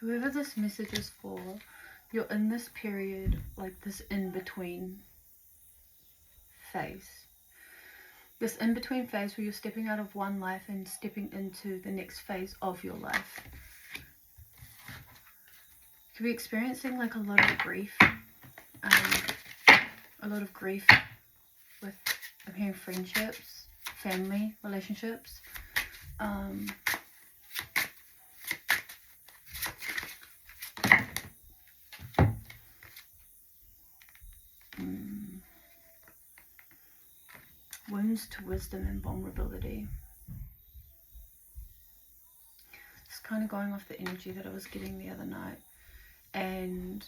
whoever this message is for, you're in this period, like this in-between phase. This in-between phase where you're stepping out of one life and stepping into the next phase of your life. You could be experiencing like a lot of grief. A lot of grief with, I'm hearing friendships, family, relationships. Wounds to wisdom and vulnerability. It's kind of going off the energy that I was getting the other night. And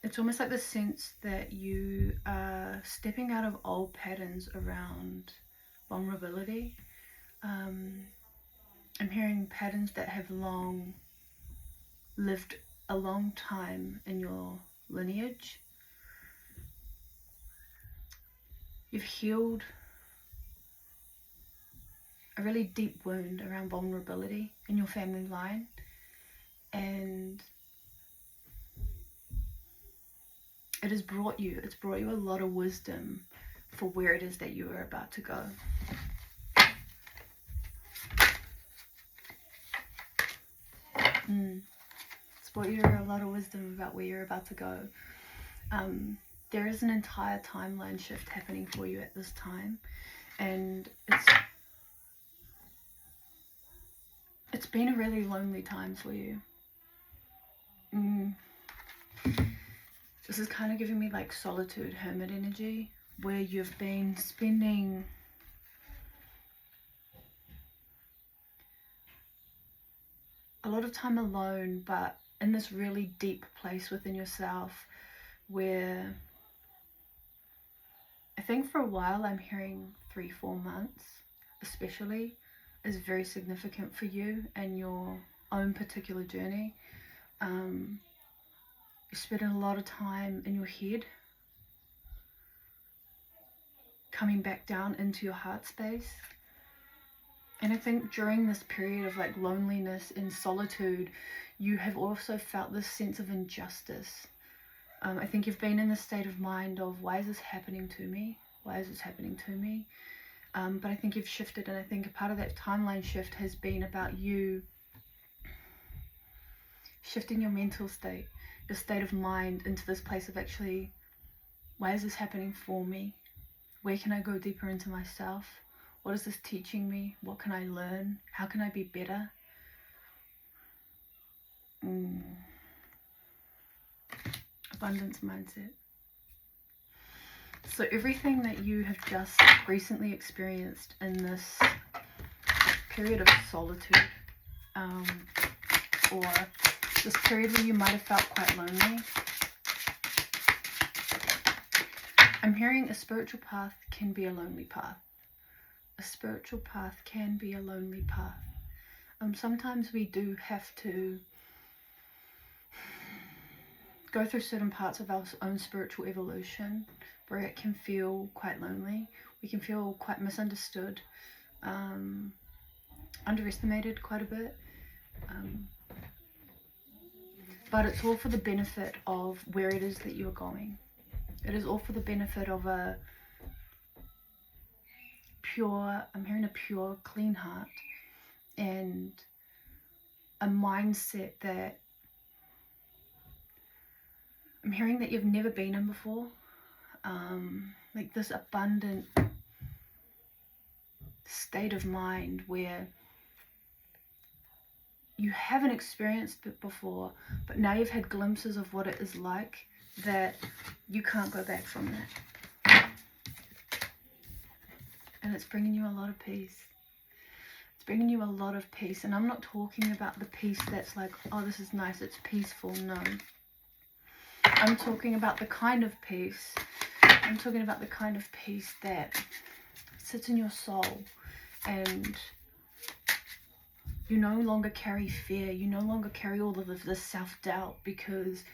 it's almost like the sense that you are stepping out of old patterns around vulnerability. I'm hearing patterns that have lived a long time in your lineage. You've healed a really deep wound around vulnerability in your family line, and it's brought you a lot of wisdom for where it is that you are about to go. It's brought you a lot of wisdom about where you're about to go. There is an entire timeline shift happening for you at this time, and it's been a really lonely time for you. This is kind of giving me like solitude, hermit energy, where you've been spending a lot of time alone, but in this really deep place within yourself where I think for a while, I'm hearing 3-4 months especially is very significant for you and your own particular journey. You're spending a lot of time in your head, coming back down into your heart space. And I think during this period of like loneliness and solitude, you have also felt this sense of injustice. I think you've been in this state of mind of, why is this happening to me? Why is this happening to me? But I think you've shifted, and I think a part of that timeline shift has been about you shifting your mental state, your state of mind into this place of actually, why is this happening for me? Where can I go deeper into myself? What is this teaching me? What can I learn? How can I be better? Abundance mindset. So everything that you have just recently experienced in this period of solitude, or this period where you might have felt quite lonely, I'm hearing a spiritual path can be a lonely path. A spiritual path can be a lonely path. Sometimes we do have to go through certain parts of our own spiritual evolution where it can feel quite lonely. We can feel quite misunderstood, underestimated quite a bit. But it's all for the benefit of where it is that you're going. It is all for the benefit of I'm hearing a pure, clean heart and a mindset that I'm hearing that you've never been in before. Like this abundant state of mind where you haven't experienced it before, but now you've had glimpses of what it is like, that you can't go back from that. And it's bringing you a lot of peace. It's bringing you a lot of peace. And I'm not talking about the peace that's like, oh, this is nice, it's peaceful. No. I'm talking about the kind of peace. I'm talking about the kind of peace that sits in your soul, and you no longer carry fear. You no longer carry all of this self-doubt, because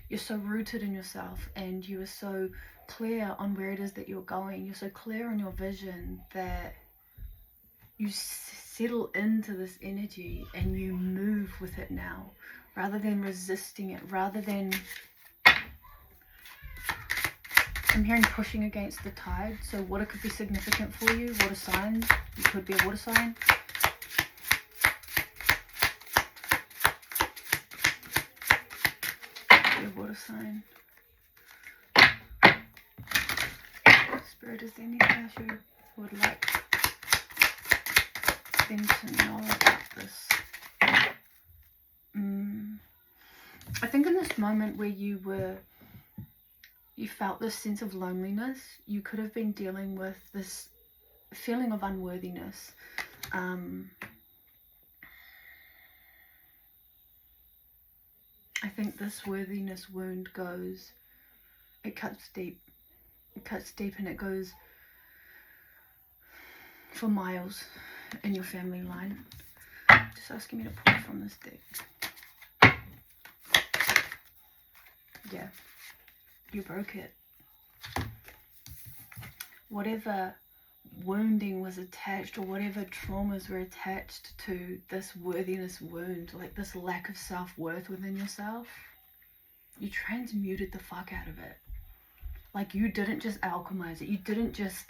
you're so rooted in yourself and you are so clear on where it is that you're going. You're so clear on your vision that you settle into this energy and you move with it now rather than resisting it, rather than, I'm hearing pushing against the tide. So water could be significant for you. Water signs, you could be a water sign. Be a water sign. Spirit, is there anything else you would like them to know about this? I think in this moment where you felt this sense of loneliness, you could have been dealing with this feeling of unworthiness. I think this worthiness wound goes, it cuts deep. It cuts deep and it goes for miles in your family line. Just asking me to pull from this deck. Yeah, you broke it. Whatever wounding was attached, or whatever traumas were attached to this worthiness wound, like this lack of self-worth within yourself, you transmuted the fuck out of it. Like, you didn't just alchemize it, you didn't just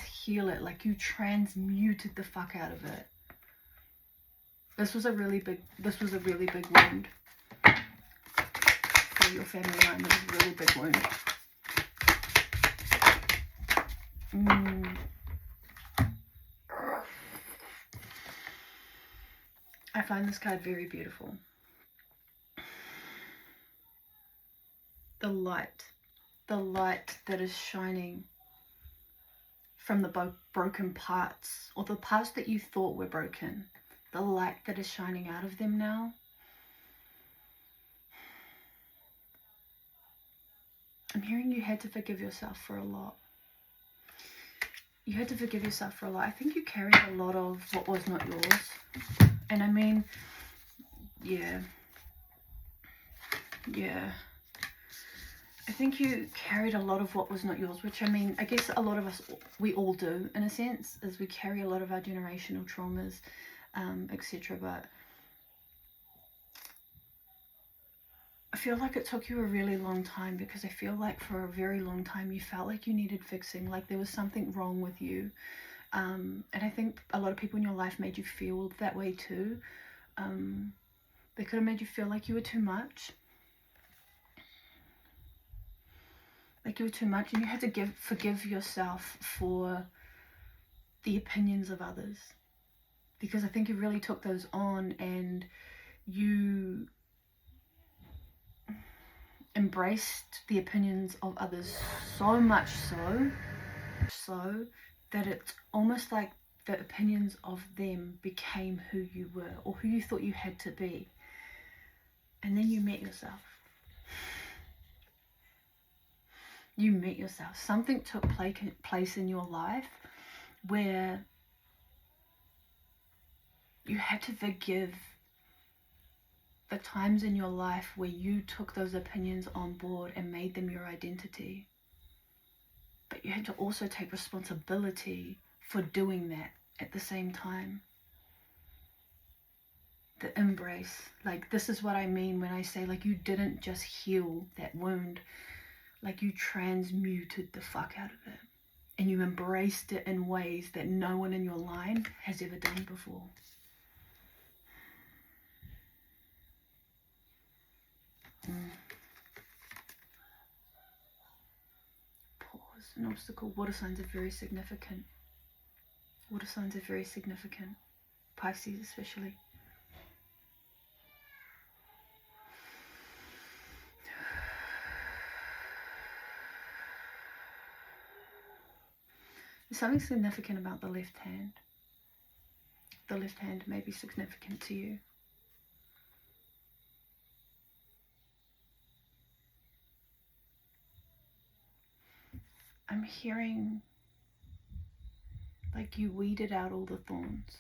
heal it, like you transmuted the fuck out of it. This was a really big wound for your family line. It was a really big wound. I find this card very beautiful. The light that is shining from the broken parts, or the parts that you thought were broken, the light that is shining out of them now. I'm hearing you had to forgive yourself for a lot. You had to forgive yourself for a lot. I think you carried a lot of what was not yours. And I mean, yeah. I think you carried a lot of what was not yours, which, I mean, I guess a lot of us, we all do, in a sense, is we carry a lot of our generational traumas, etc. But I feel like it took you a really long time, because I feel like for a very long time you felt like you needed fixing, like there was something wrong with you. And I think a lot of people in your life made you feel that way too. They could have made you feel like you were too much. Like you were too much, and you had to forgive yourself for the opinions of others. Because I think you really took those on, and you embraced the opinions of others so much so that it's almost like the opinions of them became who you were, or who you thought you had to be. And then you met yourself. You met yourself. Something took place in your life where you had to forgive the times in your life where you took those opinions on board and made them your identity. But you had to also take responsibility for doing that at the same time. The embrace. Like, this is what I mean when I say, like, you didn't just heal that wound. Like, you transmuted the fuck out of it. And you embraced it in ways that no one in your line has ever done before. Pause. An obstacle. Water signs are very significant. Water signs are very significant. Pisces especially. There's something significant about the left hand. The left hand may be significant to you. I'm hearing like you weeded out all the thorns.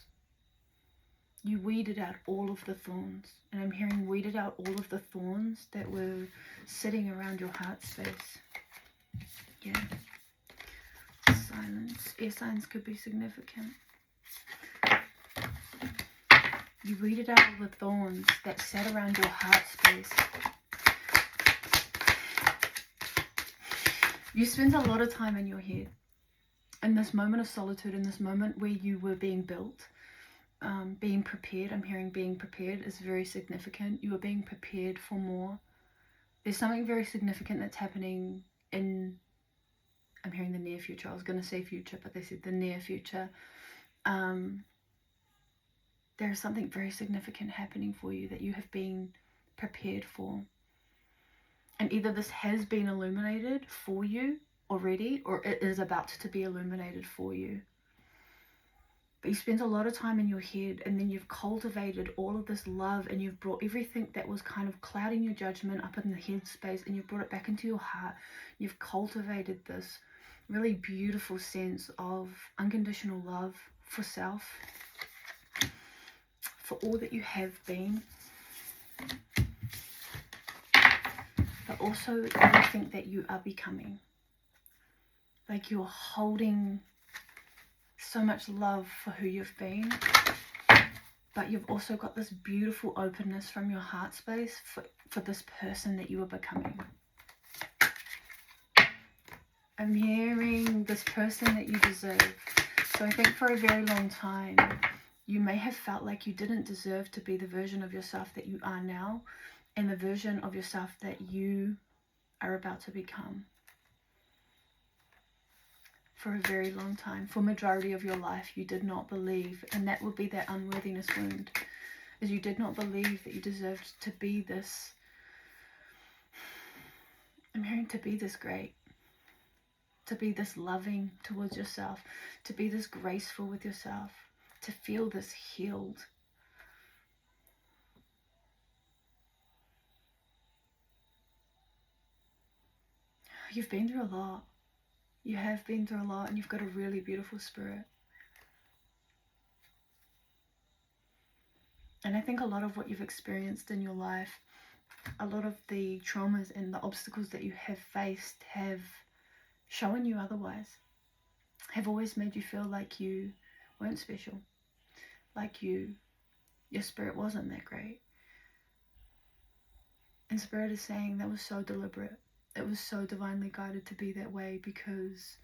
You weeded out all of the thorns. And I'm hearing weeded out all of the thorns that were sitting around your heart space. Yeah. Silence. Air signs could be significant. You weeded out all the thorns that sat around your heart space. You spent a lot of time in your head. In this moment of solitude, in this moment where you were being built, being prepared. I'm hearing being prepared is very significant. You are being prepared for more. There's something very significant that's happening in, I'm hearing the near future. I was going to say future, but they said the near future. There's something very significant happening for you that you have been prepared for. And either this has been illuminated for you already, or it is about to be illuminated for you. But you spent a lot of time in your head, and then you've cultivated all of this love, and you've brought everything that was kind of clouding your judgment up in the head space, and you've brought it back into your heart. You've cultivated this really beautiful sense of unconditional love for self, for all that you have been, but also everything that you are becoming. Like you're holding so much love for who you've been, but you've also got this beautiful openness from your heart space for this person that you are becoming. I'm hearing this person that you deserve. So I think for a very long time, you may have felt like you didn't deserve to be the version of yourself that you are now, and the version of yourself that you are about to become. For a very long time, for majority of your life, you did not believe, and that would be that unworthiness wound, is you did not believe that you deserved to be this, I'm hearing to be this great, to be this loving towards yourself, to be this graceful with yourself, to feel this healed. You've been through a lot. You have been through a lot, and you've got a really beautiful spirit. And I think a lot of what you've experienced in your life, a lot of the traumas and the obstacles that you have faced have shown you otherwise, have always made you feel like you weren't special, like your spirit wasn't that great. And Spirit is saying that was so deliberate. It was so divinely guided to be that way, because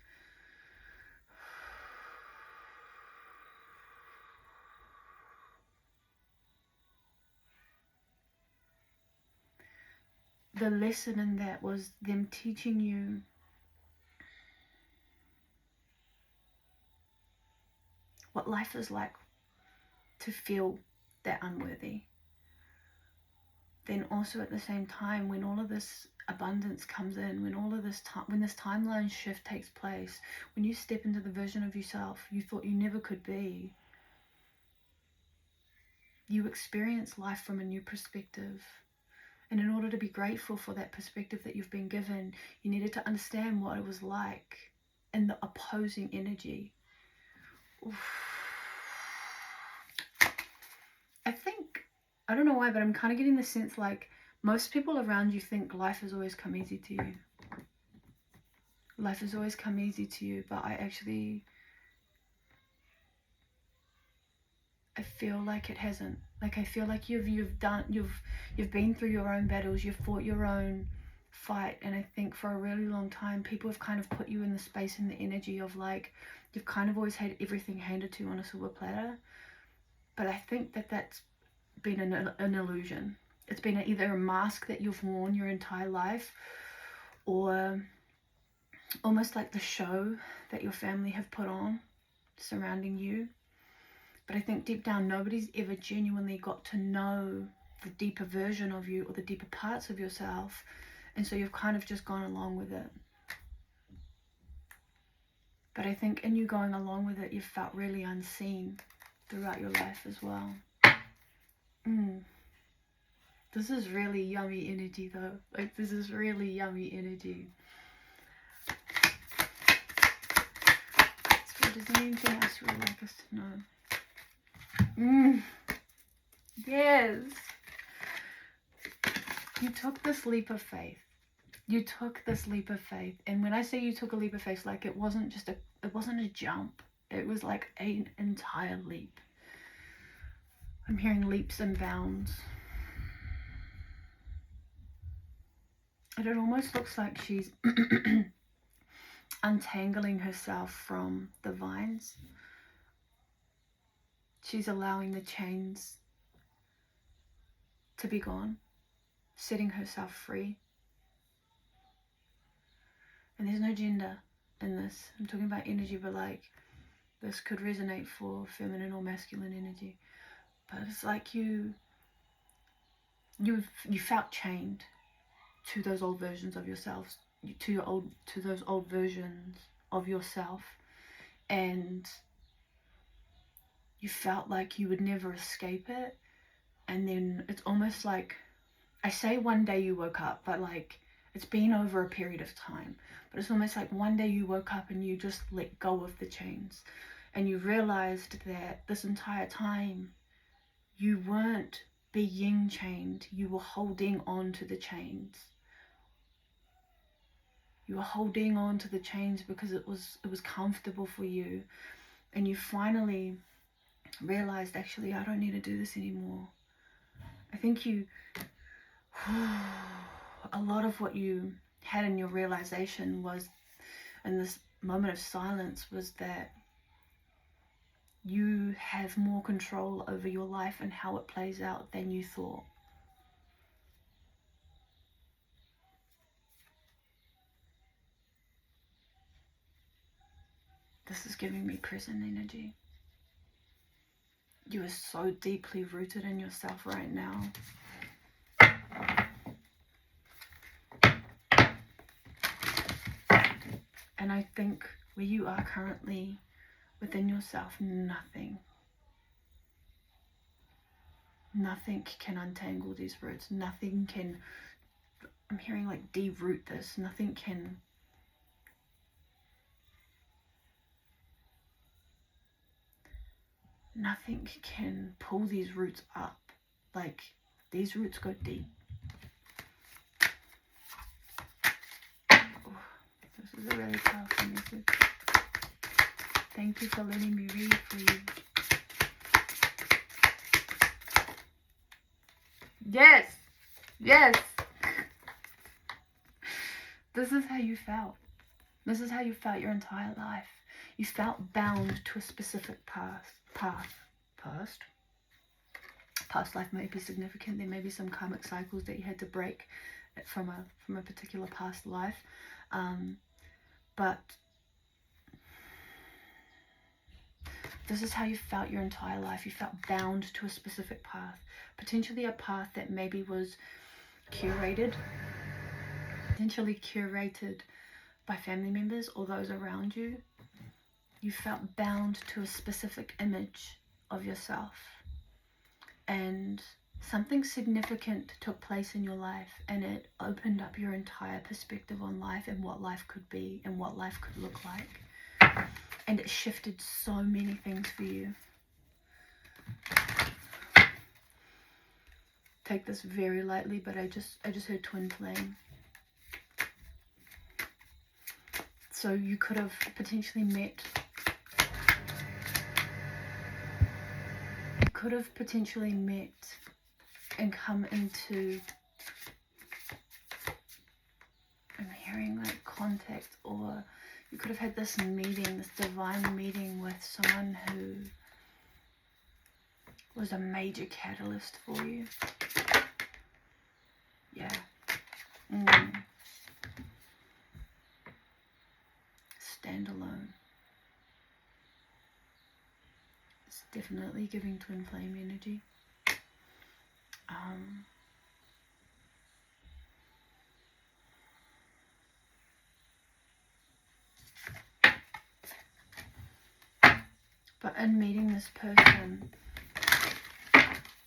the lesson in that was them teaching you what life is like to feel that unworthy. Then also at the same time, when all of this abundance comes in, when all of this when this timeline shift takes place, when you step into the version of yourself you thought you never could be, you experience life from a new perspective. And in order to be grateful for that perspective that you've been given, you needed to understand what it was like in the opposing energy. Oof. I think, I don't know why, but I'm kind of getting the sense like most people around you think life has always come easy to you. Life has always come easy to you, but I feel like it hasn't. Like I feel like you've been through your own battles, you've fought your own fight, and I think for a really long time people have kind of put you in the space and the energy of like you've kind of always had everything handed to you on a silver platter. But I think that that's been an illusion. It's been either a mask that you've worn your entire life, or almost like the show that your family have put on surrounding you. But I think deep down nobody's ever genuinely got to know the deeper version of you or the deeper parts of yourself, and so you've kind of just gone along with it. But I think in you going along with it, you've felt really unseen throughout your life as well. This is really yummy energy though. Like this is really yummy energy. So is there anything else you would like us to know? Yes. You took this leap of faith. You took this leap of faith. And when I say you took a leap of faith, like it wasn't a jump. It was like an entire leap. I'm hearing leaps and bounds. And it almost looks like she's untangling herself from the vines. She's allowing the chains to be gone, setting herself free. And there's no gender in this. I'm talking about energy, but like this could resonate for feminine or masculine energy. But it's like you felt chained to those old versions of yourselves, to those old versions of yourself, and you felt like you would never escape it. And then it's almost like, I say one day you woke up, but like it's been over a period of time. But it's almost like one day you woke up and you just let go of the chains, and you realized that this entire time you weren't being chained, you were holding on to the chains. You were holding on to the chains because it was comfortable for you, and you finally realized, actually, I don't need to do this anymore. I think a lot of what you had in your realization was, in this moment of silence, was that you have more control over your life and how it plays out than you thought. This is giving me present energy. You are so deeply rooted in yourself right now. And I think where you are currently within yourself, nothing can untangle these roots. Nothing can, I'm hearing like de-root this. Nothing can pull these roots up. Like, these roots go deep. Oh, this is a really powerful message. Thank you for letting me read for you. Yes, yes. This is how you felt. This is how you felt your entire life. You felt bound to a specific past. Past life may be significant. There may be some karmic cycles that you had to break from a particular past life, but this is how you felt your entire life. You felt bound to a specific path, potentially a path that maybe was curated by family members or those around you. You felt bound to a specific image of yourself, and something significant took place in your life, and it opened up your entire perspective on life and what life could be and what life could look like. And it shifted so many things for you. Take this very lightly, but I just heard twin flame. So you could have potentially met and come into, I'm hearing like contact, or you could have had this meeting, this divine meeting with someone who was a major catalyst for you. Yeah. Stand alone. It's definitely giving twin flame energy. But in meeting this person,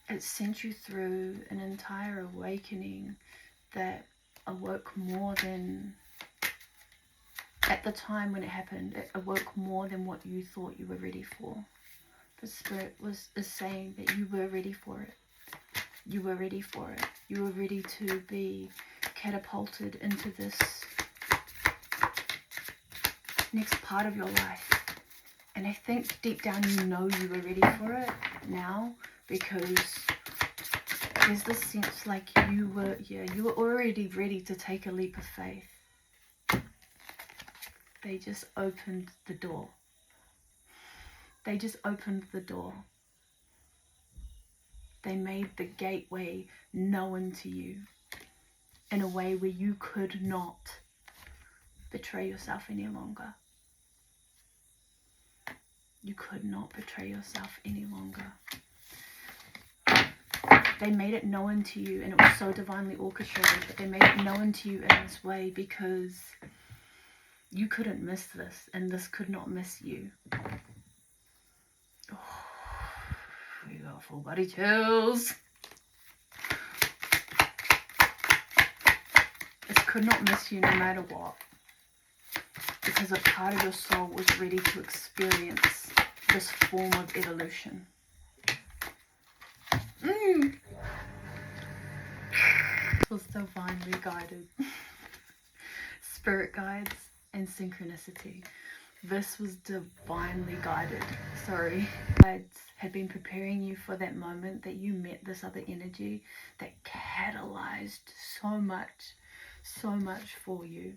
it sent you through an entire awakening that awoke more than, at the time when it happened, it awoke more than what you thought you were ready for. The Spirit is saying that you were ready for it. You were ready for it. You were ready to be catapulted into this next part of your life. And I think deep down you know you were ready for it now, because there's this sense like you were already ready to take a leap of faith. They just opened the door. They just opened the door. They made the gateway known to you in a way where you could not betray yourself any longer. You could not betray yourself any longer. They made it known to you, and it was so divinely orchestrated, but they made it known to you in this way because you couldn't miss this, and this could not miss you. Oh, we got full body chills. This could not miss you no matter what, because a part of your soul was ready to experience this form of evolution. This was divinely guided. Spirit guides and synchronicity. This was divinely guided. Sorry. Guides had been preparing you for that moment that you met this other energy that catalyzed so much for you.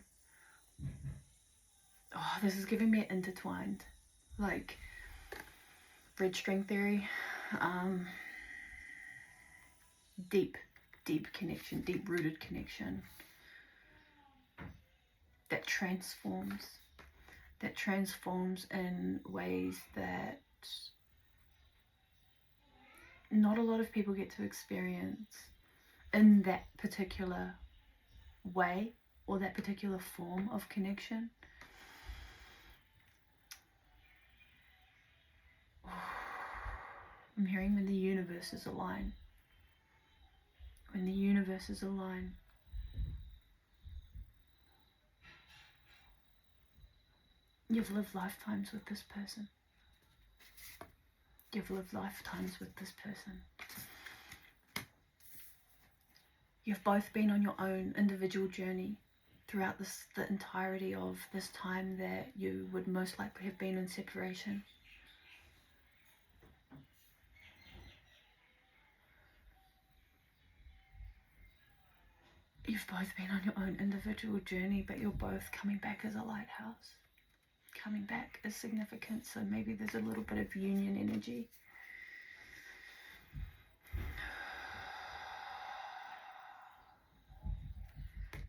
Oh, this is giving me intertwined. Like red string theory. Deep connection, deep rooted connection that transforms in ways that not a lot of people get to experience in that particular way or that particular form of connection. I'm hearing when the universes align. When the universes align. You've lived lifetimes with this person. You've lived lifetimes with this person. You've both been on your own individual journey throughout the entirety of this time that you would most likely have been in separation. You've both been on your own individual journey, but you're both coming back as a lighthouse. Coming back as significant, so maybe there's a little bit of union energy.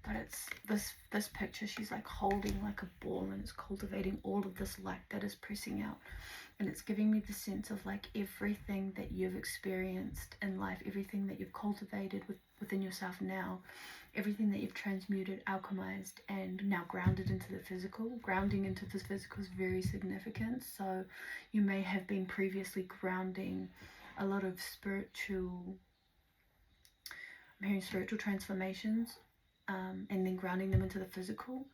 But it's this picture, she's like holding like a ball, and it's cultivating all of this light that is pressing out, and it's giving me the sense of like everything that you've experienced in life, everything that you've cultivated within yourself now, everything that you've transmuted, alchemized, and now grounded into the physical. Grounding into this physical is very significant. So you may have been previously grounding a lot of spiritual transformations, and then grounding them into the physical.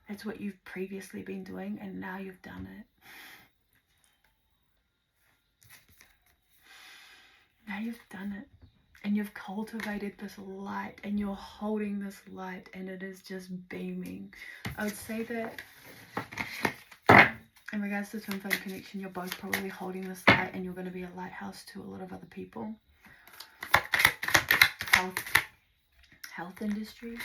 That's what you've previously been doing, and now you've done it. Now you've done it. And you've cultivated this light, and you're holding this light, and it is just beaming. I would say that in regards to twin flame connection, you're both probably holding this light, and you're going to be a lighthouse to a lot of other people. Health industry.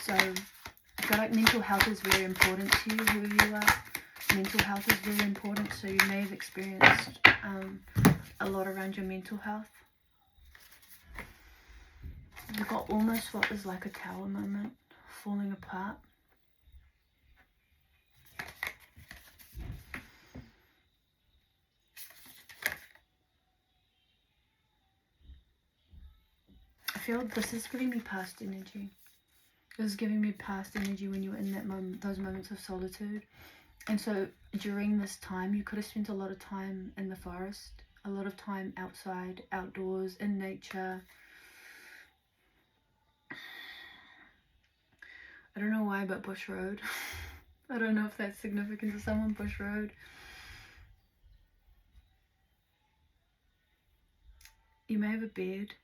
So I feel like mental health is very important to you, whoever you are. Mental health is very important, so you may have experienced a lot around your mental health. You've got almost what is like a tower moment, falling apart. I feel this is giving me past energy. This is giving me past energy when you were in that moment, those moments of solitude. And so during this time, you could have spent a lot of time in the forest, a lot of time outside, outdoors, in nature. I don't know why, but Bush Road. I don't know if that's significant to someone, Bush Road. You may have a beard.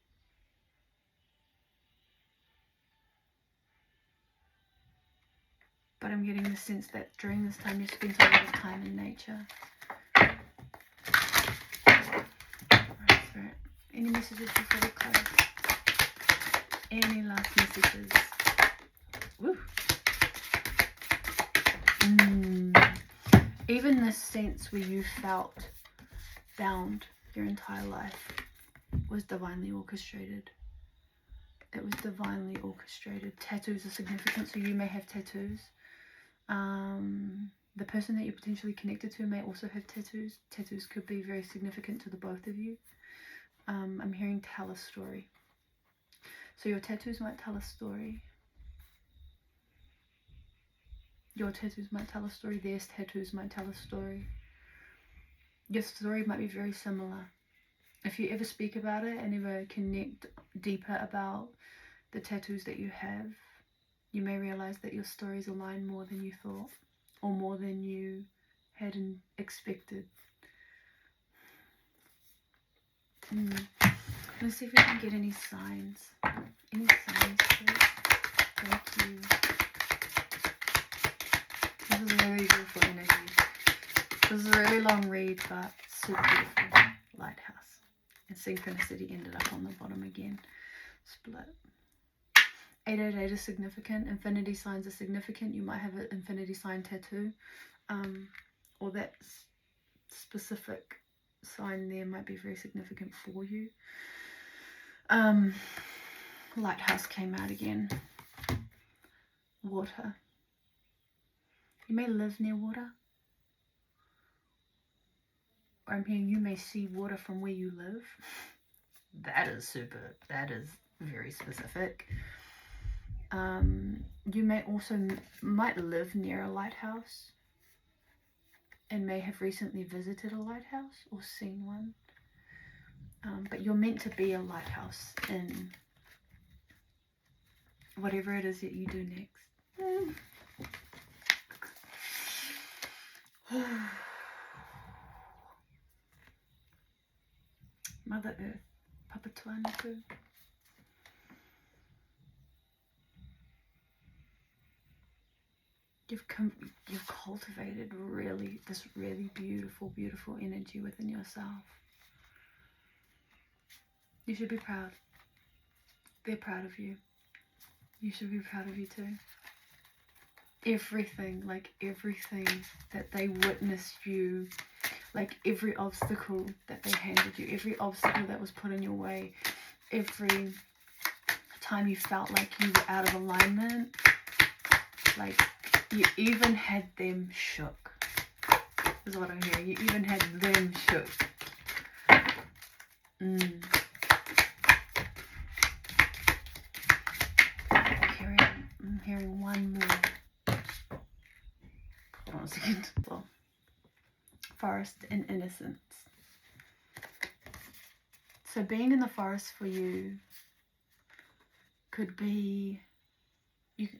But I'm getting the sense that during this time you spent a lot of time in nature. Spirit. Any messages before we close? Any last messages? Woo. Even this sense where you felt bound your entire life was divinely orchestrated. It was divinely orchestrated. Tattoos are significant, so you may have tattoos. The person that you're potentially connected to may also have tattoos. Tattoos could be very significant to the both of you. I'm hearing tell a story. So your tattoos might tell a story. Your tattoos might tell a story. Their tattoos might tell a story. Your story might be very similar. If you ever speak about it and ever connect deeper about the tattoos that you have, you may realize that your stories align more than you thought, or more than you had expected. Let's see if we can get any signs. Any signs, please? Thank you. This is a really beautiful energy. This is a really long read, but super beautiful. Lighthouse. And synchronicity ended up on the bottom again. Split. 888 is significant. Infinity signs are significant. You might have an infinity sign tattoo. Or that specific sign there might be very significant for you. Lighthouse came out again. Water. You may live near water. Or I'm hearing you may see water from where you live. That is super. That is very specific. You may also might live near a lighthouse and may have recently visited a lighthouse or seen one. But you're meant to be a lighthouse in whatever it is that you do next. Mother Earth, Papa Tuanku. You've cultivated this really beautiful energy within yourself. You should be proud. They're proud of you. You should be proud of you too. Everything that they witnessed you, like every obstacle that they handed you, every obstacle that was put in your way, every time you felt like you were out of alignment, like you even had them shook. Is what I'm hearing. You even had them shook. I'm hearing one more. Hold on a second. Well, forest and innocence. So being in the forest for you could be,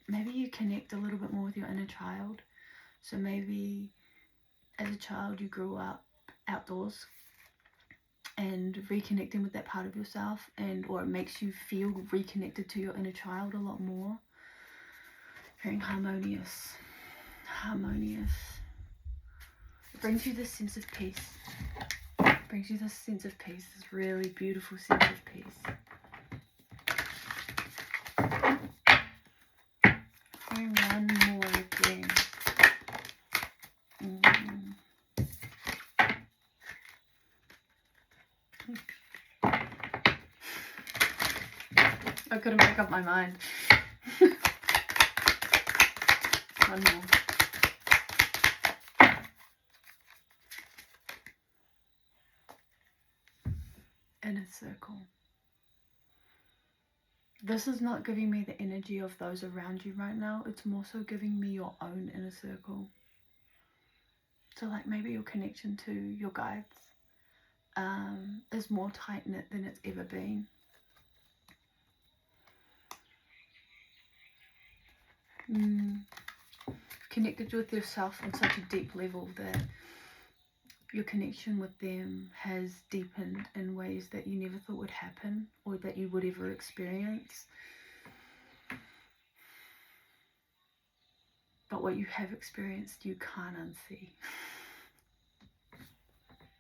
maybe you connect a little bit more with your inner child. So maybe as a child you grew up outdoors and reconnecting with that part of yourself, or it makes you feel reconnected to your inner child a lot more. Hearing harmonious. It brings you this sense of peace. This really beautiful sense of peace. Hearing one more again. I couldn't make up my mind. One more. Inner circle. This is not giving me the energy of those around you right now. It's more so giving me your own inner circle. So like maybe your connection to your guides is more tight-knit than it's ever been. Connected with yourself on such a deep level that your connection with them has deepened in ways that you never thought would happen or that you would ever experience. But what you have experienced, you can't unsee.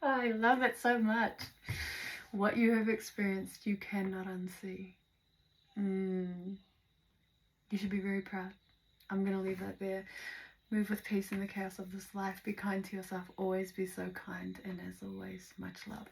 I love it so much. What you have experienced, you cannot unsee. You should be very proud. I'm going to leave that there. Move with peace in the chaos of this life. Be kind to yourself. Always be so kind. And as always, much love.